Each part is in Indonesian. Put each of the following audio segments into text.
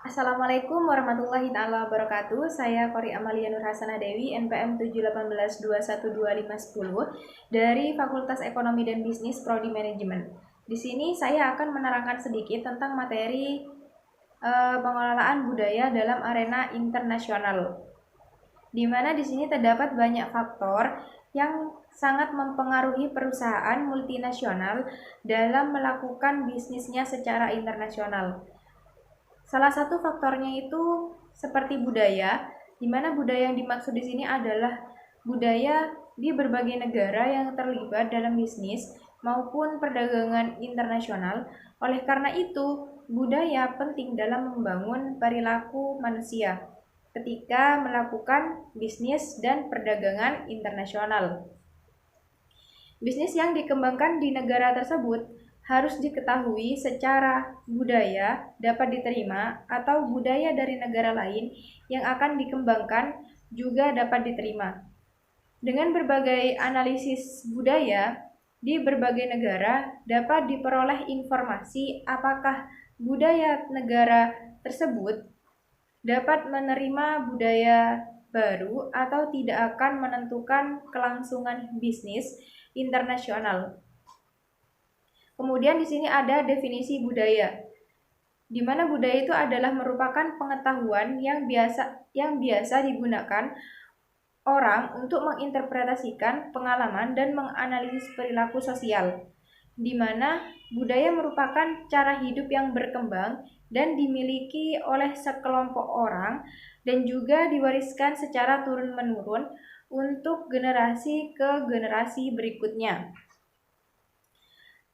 Assalamualaikum warahmatullahi taala wabarakatuh. Saya Kori Amalia Nur Hasanah Dewi, NPM 718212510 dari Fakultas Ekonomi dan Bisnis Prodi Manajemen. Di sini saya akan menerangkan sedikit tentang materi pengelolaan budaya dalam arena internasional. Di mana di sini terdapat banyak faktor yang sangat mempengaruhi perusahaan multinasional dalam melakukan bisnisnya secara internasional. Salah satu faktornya itu seperti budaya, di mana budaya yang dimaksud di sini adalah budaya di berbagai negara yang terlibat dalam bisnis maupun perdagangan internasional. Oleh karena itu, budaya penting dalam membangun perilaku manusia ketika melakukan bisnis dan perdagangan internasional. Bisnis yang dikembangkan di negara tersebut harus diketahui secara budaya dapat diterima atau budaya dari negara lain yang akan dikembangkan juga dapat diterima. Dengan berbagai analisis budaya di berbagai negara dapat diperoleh informasi apakah budaya negara tersebut dapat menerima budaya baru atau tidak akan menentukan kelangsungan bisnis internasional. Kemudian di sini ada definisi budaya, di mana budaya itu adalah merupakan pengetahuan yang biasa digunakan orang untuk menginterpretasikan pengalaman dan menganalisis perilaku sosial, di mana budaya merupakan cara hidup yang berkembang dan dimiliki oleh sekelompok orang dan juga diwariskan secara turun-menurun untuk generasi ke generasi berikutnya.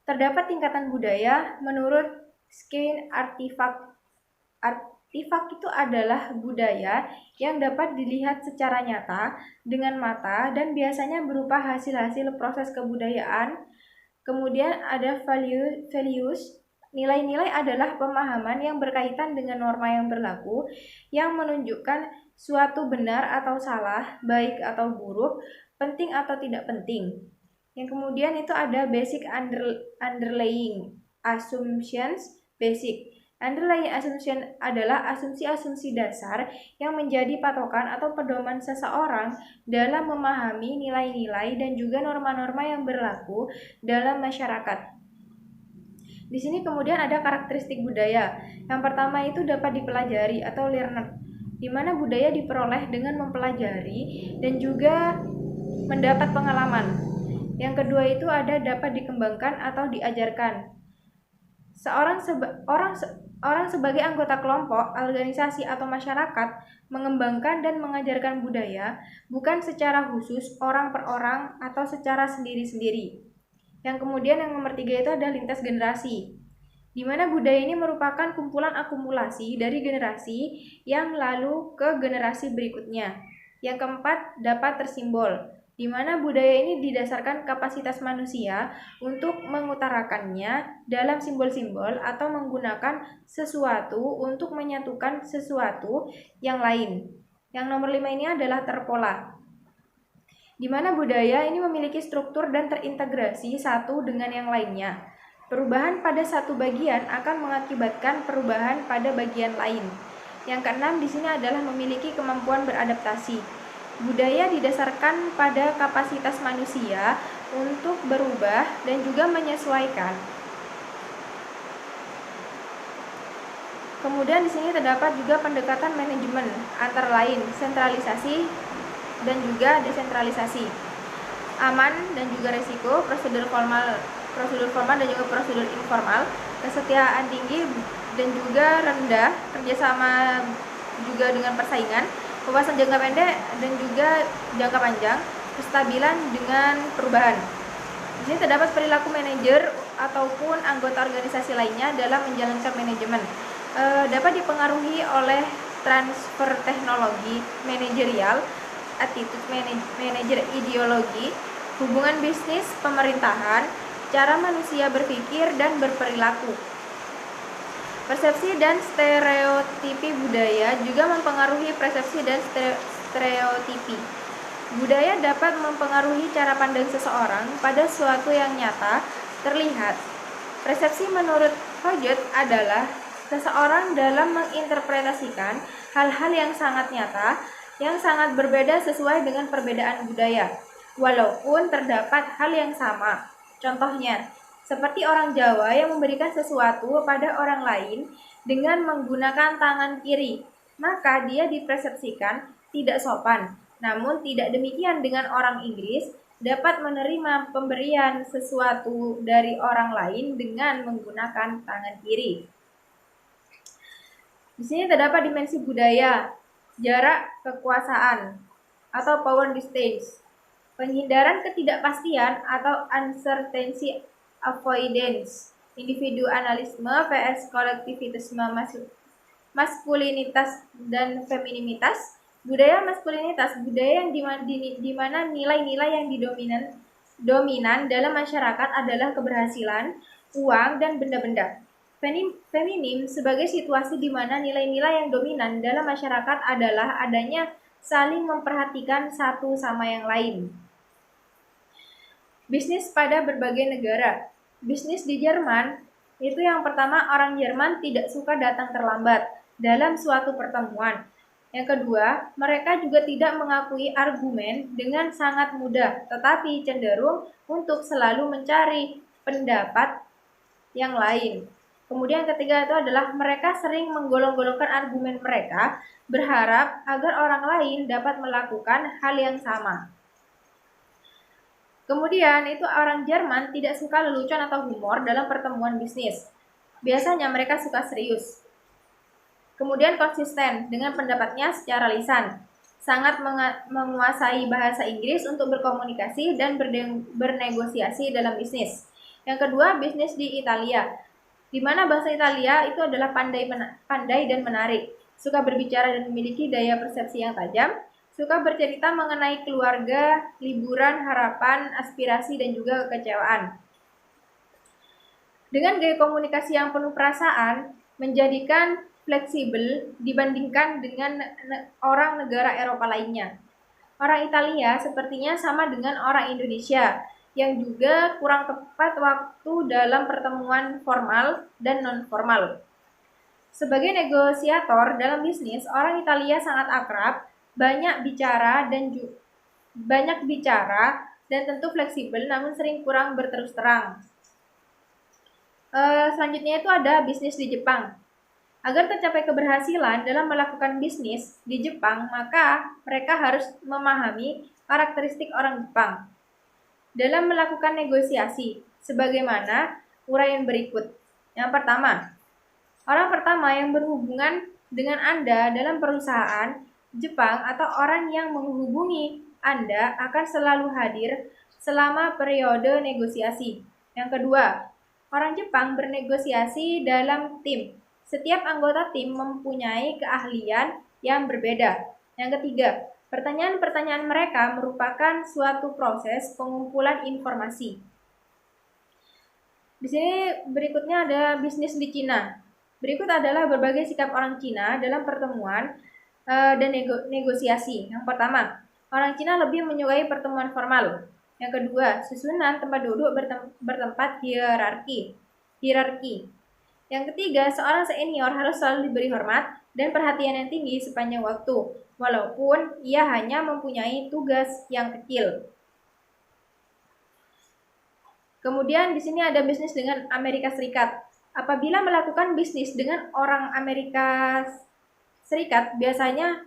Terdapat tingkatan budaya menurut Skene artifak. Artifak itu adalah budaya yang dapat dilihat secara nyata dengan mata dan biasanya berupa hasil-hasil proses kebudayaan. Kemudian ada values. Nilai-nilai adalah pemahaman yang berkaitan dengan norma yang berlaku yang menunjukkan suatu benar atau salah, baik atau buruk, penting atau tidak penting. Yang kemudian itu ada basic underlying assumptions. Basic underlying assumption adalah asumsi-asumsi dasar yang menjadi patokan atau pedoman seseorang dalam memahami nilai-nilai dan juga norma-norma yang berlaku dalam masyarakat. Di sini kemudian ada karakteristik budaya. Yang pertama itu dapat dipelajari atau learned, di mana budaya diperoleh dengan mempelajari dan juga mendapat pengalaman. Yang kedua itu ada dapat dikembangkan atau diajarkan. Orang sebagai anggota kelompok, organisasi atau masyarakat mengembangkan dan mengajarkan budaya bukan secara khusus orang per orang atau secara sendiri-sendiri. Yang kemudian yang nomor 3 itu ada lintas generasi, di mana budaya ini merupakan kumpulan akumulasi dari generasi yang lalu ke generasi berikutnya. Yang keempat dapat tersimbol, di mana budaya ini didasarkan kapasitas manusia untuk mengutarakannya dalam simbol-simbol atau menggunakan sesuatu untuk menyatukan sesuatu yang lain. Yang nomor 5 ini adalah terpola, di mana budaya ini memiliki struktur dan terintegrasi satu dengan yang lainnya. Perubahan pada satu bagian akan mengakibatkan perubahan pada bagian lain. Yang keenam di sini adalah memiliki kemampuan beradaptasi. Budaya didasarkan pada kapasitas manusia untuk berubah dan juga menyesuaikan. Kemudian di sini terdapat juga pendekatan manajemen, antara lain sentralisasi dan juga desentralisasi, aman dan juga resiko, prosedur formal dan juga prosedur informal, kesetiaan tinggi dan juga rendah, kerjasama juga dengan persaingan, wawasan jangka pendek dan juga jangka panjang, kestabilan dengan perubahan. Di sini terdapat perilaku manajer ataupun anggota organisasi lainnya dalam menjalankan manajemen. Dapat dipengaruhi oleh transfer teknologi manajerial, attitude manajer ideologi, hubungan bisnis, pemerintahan, cara manusia berpikir dan berperilaku. Persepsi dan stereotipi budaya juga mempengaruhi persepsi dan stereotipi. Budaya dapat mempengaruhi cara pandang seseorang pada sesuatu yang nyata, terlihat. Persepsi menurut Hodge adalah seseorang dalam menginterpretasikan hal-hal yang sangat nyata, yang sangat berbeda sesuai dengan perbedaan budaya, walaupun terdapat hal yang sama. Contohnya, seperti orang Jawa yang memberikan sesuatu pada orang lain dengan menggunakan tangan kiri, maka dia dipersepsikan tidak sopan. Namun tidak demikian dengan orang Inggris, dapat menerima pemberian sesuatu dari orang lain dengan menggunakan tangan kiri. Di sini terdapat dimensi budaya, jarak kekuasaan atau power distance, penghindaran ketidakpastian atau uncertainty avoidance, individualisme vs kolektivitasme, maskulinitas dan femininitas. Budaya maskulinitas, budaya yang dimana nilai-nilai yang dominan dalam masyarakat adalah keberhasilan, uang, dan benda-benda. Feminim sebagai situasi di mana nilai-nilai yang dominan dalam masyarakat adalah adanya saling memperhatikan satu sama yang lain. Bisnis pada berbagai negara. Bisnis di Jerman, itu yang pertama, orang Jerman tidak suka datang terlambat dalam suatu pertemuan. Yang kedua, mereka juga tidak mengakui argumen dengan sangat mudah, tetapi cenderung untuk selalu mencari pendapat yang lain. Kemudian ketiga itu adalah mereka sering menggolong-golongkan argumen mereka, berharap agar orang lain dapat melakukan hal yang sama. Kemudian itu orang Jerman tidak suka lelucon atau humor dalam pertemuan bisnis. Biasanya mereka suka serius. Kemudian konsisten dengan pendapatnya secara lisan. Sangat menguasai bahasa Inggris untuk berkomunikasi dan bernegosiasi dalam bisnis. Yang kedua, bisnis di Italia, di mana bahasa Italia itu adalah pandai dan menarik. Suka berbicara dan memiliki daya persepsi yang tajam. Suka bercerita mengenai keluarga, liburan, harapan, aspirasi, dan juga kekecewaan. Dengan gaya komunikasi yang penuh perasaan, menjadikan fleksibel dibandingkan dengan orang negara Eropa lainnya. Orang Italia sepertinya sama dengan orang Indonesia, yang juga kurang tepat waktu dalam pertemuan formal dan non-formal. Sebagai negosiator dalam bisnis, orang Italia sangat akrab, banyak bicara dan tentu fleksibel, namun sering kurang berterus terang. Selanjutnya itu ada bisnis di Jepang. Agar tercapai keberhasilan dalam melakukan bisnis di Jepang, maka mereka harus memahami karakteristik orang Jepang dalam melakukan negosiasi, sebagaimana uraian berikut. Yang pertama, orang pertama yang berhubungan dengan Anda dalam perusahaan Jepang atau orang yang menghubungi Anda akan selalu hadir selama periode negosiasi. Yang kedua, orang Jepang bernegosiasi dalam tim. Setiap anggota tim mempunyai keahlian yang berbeda. Yang ketiga, pertanyaan-pertanyaan mereka merupakan suatu proses pengumpulan informasi. Di sini berikutnya ada bisnis di Cina. Berikut adalah berbagai sikap orang Cina dalam pertemuan dan negosiasi. Yang pertama, orang Cina lebih menyukai pertemuan formal. Yang kedua, susunan tempat duduk bertempat hierarki. Yang ketiga, seorang senior harus selalu diberi hormat dan perhatian yang tinggi sepanjang waktu, walaupun ia hanya mempunyai tugas yang kecil. Kemudian di sini ada bisnis dengan Amerika Serikat. Apabila melakukan bisnis dengan orang Amerika Serikat, biasanya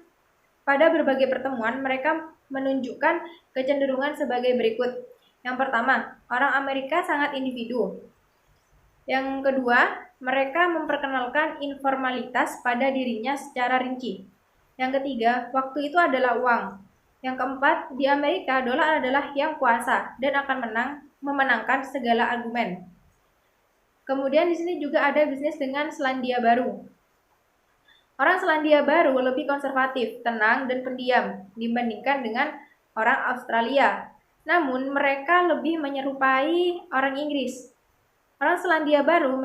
pada berbagai pertemuan mereka menunjukkan kecenderungan sebagai berikut. Yang pertama, orang Amerika sangat individu. Yang kedua, mereka memperkenalkan informalitas pada dirinya secara rinci. Yang ketiga, waktu itu adalah uang. Yang keempat, di Amerika dolar adalah yang kuasa dan akan memenangkan segala argumen. Kemudian di sini juga ada bisnis dengan Selandia Baru. Orang Selandia Baru lebih konservatif, tenang, dan pendiam dibandingkan dengan orang Australia. Namun mereka lebih menyerupai orang Inggris. Orang Selandia Baru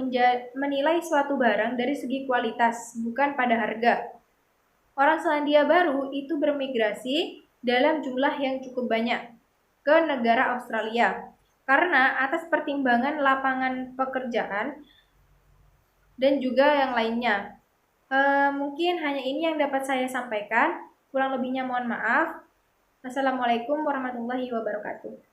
menilai suatu barang dari segi kualitas, bukan pada harga. Orang Selandia Baru itu bermigrasi dalam jumlah yang cukup banyak ke negara Australia, karena atas pertimbangan lapangan pekerjaan dan juga yang lainnya. Mungkin hanya ini yang dapat saya sampaikan. Kurang lebihnya mohon maaf. Assalamualaikum warahmatullahi wabarakatuh.